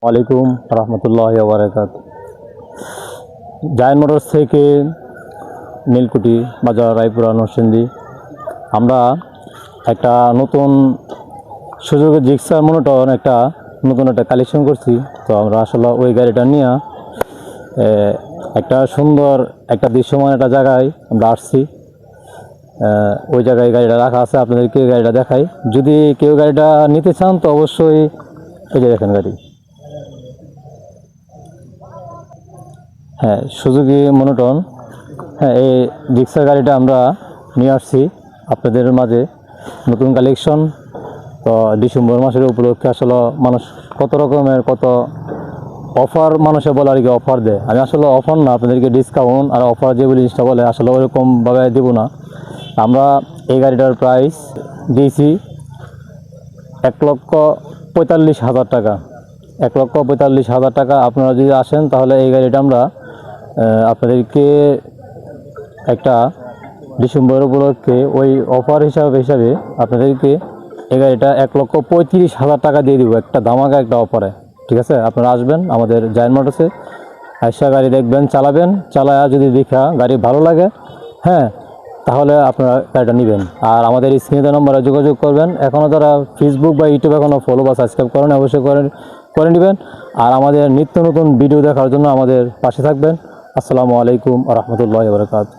ওয়ালাইকুম রহমতুল্লাহ বারাকাত। জায়ান মোটরস থেকে নীলকুঠি বাজার রায়পুরা নরসিংদী আমরা একটা নতুন সুযোগের জিক্সার মনোটন নতুন একটা কালেকশন করছি। তো আমরা আসলে ওই গাড়িটা নিয়ে একটা সুন্দর একটা দৃশ্যমান একটা জায়গায় আমরা আসছি। ওই জায়গায় গাড়িটা রাখা আছে, আপনাদেরকে গাড়িটা দেখাই। যদি কেউ গাড়িটা নিতে চান তো অবশ্যই এই যে দেখেন গাড়ি, হ্যাঁ সুজুকি মনোটন। হ্যাঁ, এই জিক্সার গাড়িটা আমরা নিয়ে আসছি আপনাদের মাঝে, নতুন কালেকশন। তো ডিসেম্বর মাসের উপলক্ষে আসলে মানুষ কত রকমের কত অফার মানুষে বলে আর কি অফার দেয়। আমি আসলে অফার না, আপনাদেরকে ডিসকাউন্ট আর অফার যে জিনিসটা বলে আসলে ওরকমভাবে দেবো না। আমরা এই গাড়িটার প্রাইস দিয়েছি 1,45,000 টাকা। 1,45,000 টাকা। আপনারা যদি আসেন তাহলে এই গাড়িটা আমরা আপনাদেরকে একটা ডিসেম্বর উপলক্ষে ওই অফার হিসাবে আপনাদেরকে এই গাড়িটা 1,35,000 টাকা দিয়ে দিব, একটা ধামাকা একটা অফারে। ঠিক আছে, আপনারা আসবেন আমাদের জায়ান মোটরসে, আইসা গাড়ি দেখবেন, চালাবেন, চালায়া যদি দেখা গাড়ি ভালো লাগে, হ্যাঁ, তাহলে আপনারা গাড়িটা নেবেন। আর আমাদের স্ক্রিনে নম্বরে যোগাযোগ করবেন। এখনও যারা ফেসবুক বা ইউটিউবে এখনও ফলো বা সাবস্ক্রাইব করেন অবশ্যই করে নেবেন। আর আমাদের নিত্য নতুন ভিডিও দেখার জন্য আমাদের পাশে থাকবেন। আসসালামু আলাইকুম ওয়া রাহমাতুল্লাহি ওয়া বারাকাতুহু।